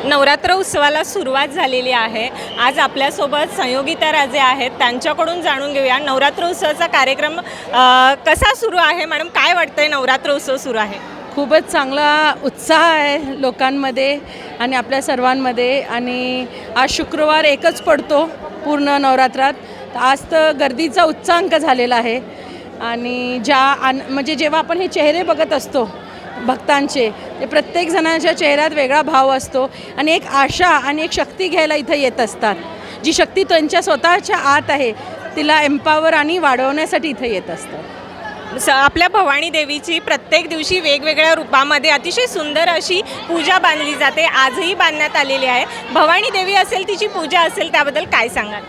नवरात्र उत्सवाला सुरुवात झालेली आहे। आज आपल्यासोबत संयोगिता राजे आहेत, त्यांच्याकडून जाणून घेऊया नवरात्र उत्सवाचा कार्यक्रम कसा सुरू आहे। मॅडम, काय वाटतंय नवरात्र उत्सव सुरू आहे? खूपच चांगला उत्साह आहे लोकांमध्ये आणि आपल्या सर्वांमध्ये। आणि आज शुक्रवार एकच पडतो पूर्ण नवरात्रात, तर आज तर गर्दीचा उच्चांक झालेला आहे। आणि म्हणजे जेव्हा आपण हे चेहरे बघत असतो भक्तांचे, ते प्रत्येक जणांच्या चेहऱ्यात वेगळा भाव असतो आणि एक आशा आणि एक शक्ती घ्यायला इथं येत असतात। जी शक्ती त्यांच्या स्वतःच्या आत आहे तिला एम्पावर आणि वाढवण्यासाठी इथं येत असतात। आपल्या भवानी देवीची प्रत्येक दिवशी वेगवेगळ्या रूपामध्ये अतिशय सुंदर अशी पूजा बांधली जाते, आजही बांधण्यात आलेली आहे। भवानी देवी असेल, तिची पूजा असेल, त्याबद्दल काय सांगाल?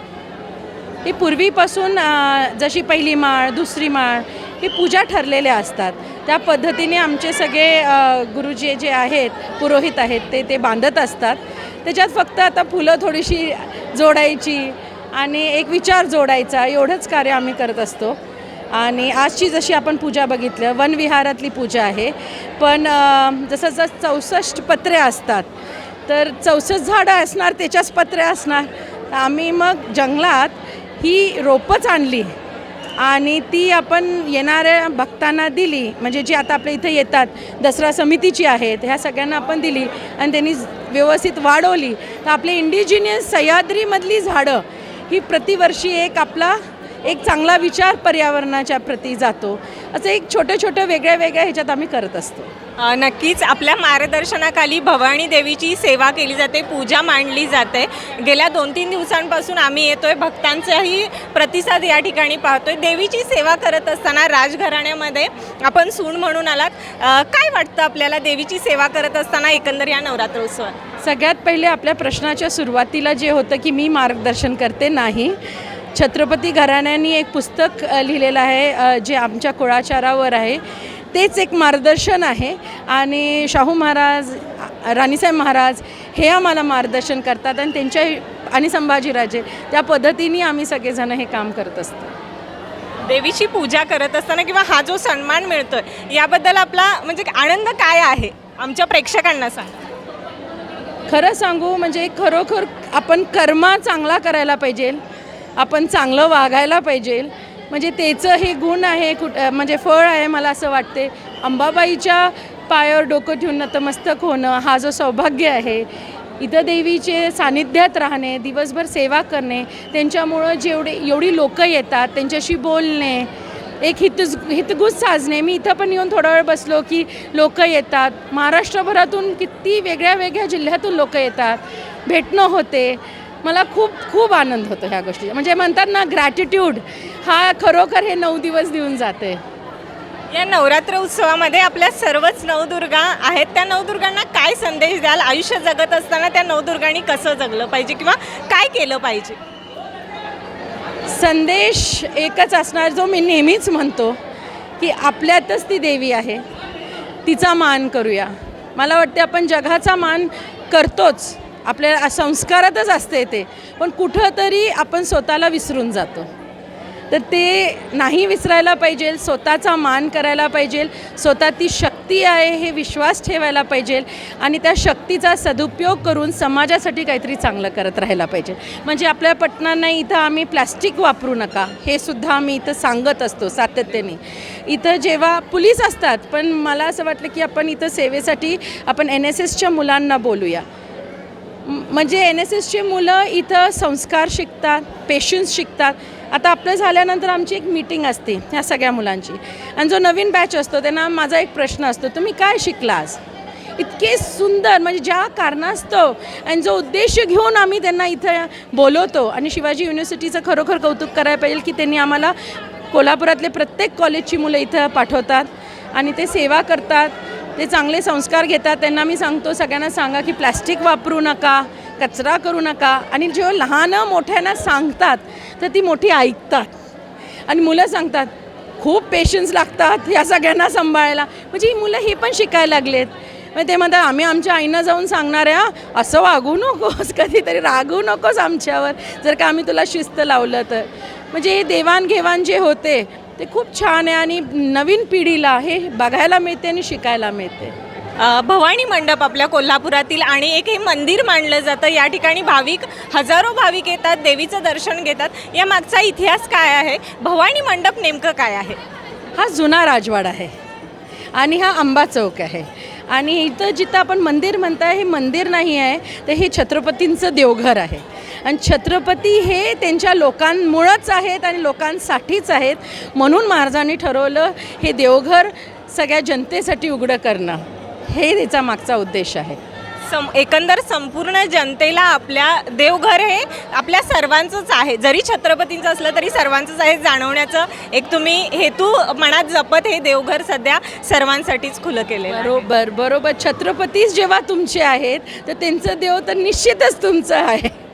ही पूर्वीपासून जशी पहिली माळ, दुसरी माळ ही पूजा ठरलेल्या असतात, त्या पद्धतीने आमचे सगळे गुरुजी जे आहेत, पुरोहित आहेत, ते बांधत असतात। त्याच्यात फक्त आता फुलं थोडीशी जोडायची आणि एक विचार जोडायचा, एवढंच कार्य आम्ही करत असतो। आणि आजची जशी आपण पूजा बघितलं, वनविहारातली पूजा आहे, पण जसं 64 पत्रे असतात, तर 64 झाडं असणार, त्याच्याच पत्रे असणार। आम्ही मग जंगलात ही रोपच आणली आणि ती आपण येणाऱ्या भक्तांना दिली, म्हणजे जी आता आपल्या इथे येतात, दसरा समितीची आहेत, ह्या सगळ्यांना आपण दिली आणि त्यांनी व्यवस्थित वाढवली। तर आपले इंडिजिनियस सह्याद्रीमधली झाडं ही प्रतिवर्षी एक चांगला विचार पर्यावरणाच्या प्रती जातो। असं एक छोटं वेगळ्या ह्याच्यात आम्ही करत असतो। नक्कीच आपल्या मार्गदर्शनाखाली भवानी देवीची सेवा केली जाते, पूजा मांडली जाते। गेल्या 2-3 दिवसांपासून आम्ही येतोय, भक्तांचाही प्रतिसाद या ठिकाणी पाहतोय। देवीची सेवा करत असताना राजघराण्यामध्ये आपण सून म्हणून आलात, काय वाटतं आपल्याला देवीची सेवा करत असताना एकंदर या नवरात्रोत्सवात? सगळ्यात पहिले आपल्या प्रश्नाच्या सुरुवातीला जे होतं की मी मार्गदर्शन करते नाही, छत्रपती घराण्यानी एक पुस्तक लिहिलेलं आहे जे आमच्या कुळाचारावर आहे, तेच एक मार्गदर्शन आहे। आणि शाहू महाराज, राणीसाहेब महाराज हे आम्हाला मार्गदर्शन करतात आणि संभाजीराजे, त्या पद्धतीने आम्ही सगळेजण हे काम करत असतो। देवीची पूजा करत असताना किंवा हा जो सन्मान मिळतोय, याबद्दल आपला म्हणजे आनंद काय आहे, आमच्या प्रेक्षकांना सांगा। खरं सांगू म्हणजे खरोखर आपण कर्म चांगला करायला पाहिजे, आपण चांगलं वागायला पाहिजे, म्हणजे त्याचं हे गुण आहे, म्हणजे फळ आहे मला असं वाटते। अंबाबाईच्या पायावर डोकं ठेवून नतमस्तक होणं हा जो सौभाग्य आहे, इथं देवीचे सानिध्यात राहणे, दिवसभर सेवा करणे, त्यांच्यामुळं एवढी लोकं येतात, त्यांच्याशी बोलणे, एक हितगुज साजणे। मी इथं पण येऊन थोडा वेळ बसलो की लोकं येतात, महाराष्ट्रभरातून किती वेगळ्या जिल्ह्यातून लोकं येतात, भेटणं होते। मला खूप आनंद होतो ह्या गोष्टी, म्हणजे म्हणतात ना ग्रॅटिट्यूड, हा खरोखर हे 9 दिवस देऊन जाते। या नवरात्र उत्सवामध्ये आपल्या सर्वच नवदुर्गा आहेत, त्या नवदुर्गांना काय संदेश द्याल? आयुष्य जगत असताना त्या नवदुर्गांनी कसं जगलं पाहिजे किंवा काय केलं पाहिजे? संदेश एकच असणार, जो मी नेहमीच म्हणतो की आपल्यातच ती देवी आहे, तिचा मान करूया। मला वाटते आपण जगाचा मान करतोच, आपल्या संस्कारातच असते ते, पण कुठंतरी आपण स्वतःला विसरून जातो, तर ते नाही विसरायला पाहिजे। स्वतःचा मान करायला पाहिजे, स्वतः ती शक्ती आहे हे विश्वास ठेवायला पाहिजे आणि त्या शक्तीचा सदुपयोग करून समाजासाठी काहीतरी चांगलं करत राहायला पाहिजे। म्हणजे आपल्या पटणांना इथं आम्ही प्लॅस्टिक वापरू नका हे सुद्धा आम्ही इथं सांगत असतो सातत्याने। इथं जेव्हा पोलीस असतात, पण मला असं वाटलं की आपण इथं सेवेसाठी आपण NSSच्या मुलांना बोलूया, म्हणजे NSSचे मुलं इथं संस्कार शिकतात, पेशन्स शिकतात। आता आपलं झाल्यानंतर आमची एक मीटिंग असते ह्या सगळ्या मुलांची, आणि जो नवीन बॅच असतो त्यांना माझा एक प्रश्न असतो, तुम्ही काय शिकला आज? इतके सुंदर, म्हणजे ज्या कारणास्तव आणि जो उद्देश घेऊन आम्ही त्यांना इथं बोलवतो। आणि शिवाजी युनिव्हर्सिटीचं खरोखर कौतुक करायला पाहिजे की त्यांनी आम्हाला कोल्हापुरातले प्रत्येक कॉलेजची मुलं इथं पाठवतात आणि ते सेवा करतात, ते चांगले संस्कार घेतात। त्यांना मी सांगतो, सगळ्यांना सांगा की प्लॅस्टिक वापरू नका, कचरा करू नका। आणि जेव्हा लहान मोठ्यांना सांगतात तर ती मोठी ऐकतात आणि मुलं सांगतात खूप पेशन्स लागतात या सगळ्यांना सांभाळायला, म्हणजे ही मुलं हे पण शिकायला लागलेत। मग ते म्हणतात आम्ही आमच्या आईनं जाऊन सांगणार आहे, असं वागू नकोस, कधीतरी रागवू नकोस आमच्यावर, जर का आम्ही तुला शिस्त लावलं तर। म्हणजे हे देवाणघेवाण जे होते ते खूप छान आहे आणि नवीन पिढीला हे बघायला मिळते आणि शिकायला मिळते। भवानी मंडप आपल्या कोल्हापुरातील आणि एक हे मंदिर मानलं जातं. या ठिकाणी हजारो भाविक येतात, देवीचं दर्शन घेतात. या मागचा इतिहास काय आहे? भवानी मंडप नेमकं काय आहे? हा जुना राजवाडा आहे आणि हा आंबा चौक आहे. आणि इथं जिथं आपण मंदिर म्हणताय, हे मंदिर नाही आहे, तर हे छत्रपतींचं देवघर आहे. आणि छत्रपती हे त्यांच्या लोकांमुळंच आहेत आणि लोकांसाठीच आहेत. म्हणून महाराजांनी ठरवलं हे देवघर सगळ्या जनतेसाठी उघडं करणं, हे त्याचा मागचा उद्देश आहे. एकंदर संपूर्ण जनतेला आपल्या देवघर हे आपल्या सर्वांचंच आहे, जरी छत्रपतींचं असलं तरी सर्वांचंच आहे जाणवण्याचं एक तुम्ही हेतू मनात जपत हे देवघर सध्या सर्वांसाठीच खुलं केलेलं आहे. बरोबर. छत्रपतीच जेव्हा तुमचे आहेत तर त्यांचं देव तर निश्चितच तुमचं आहे.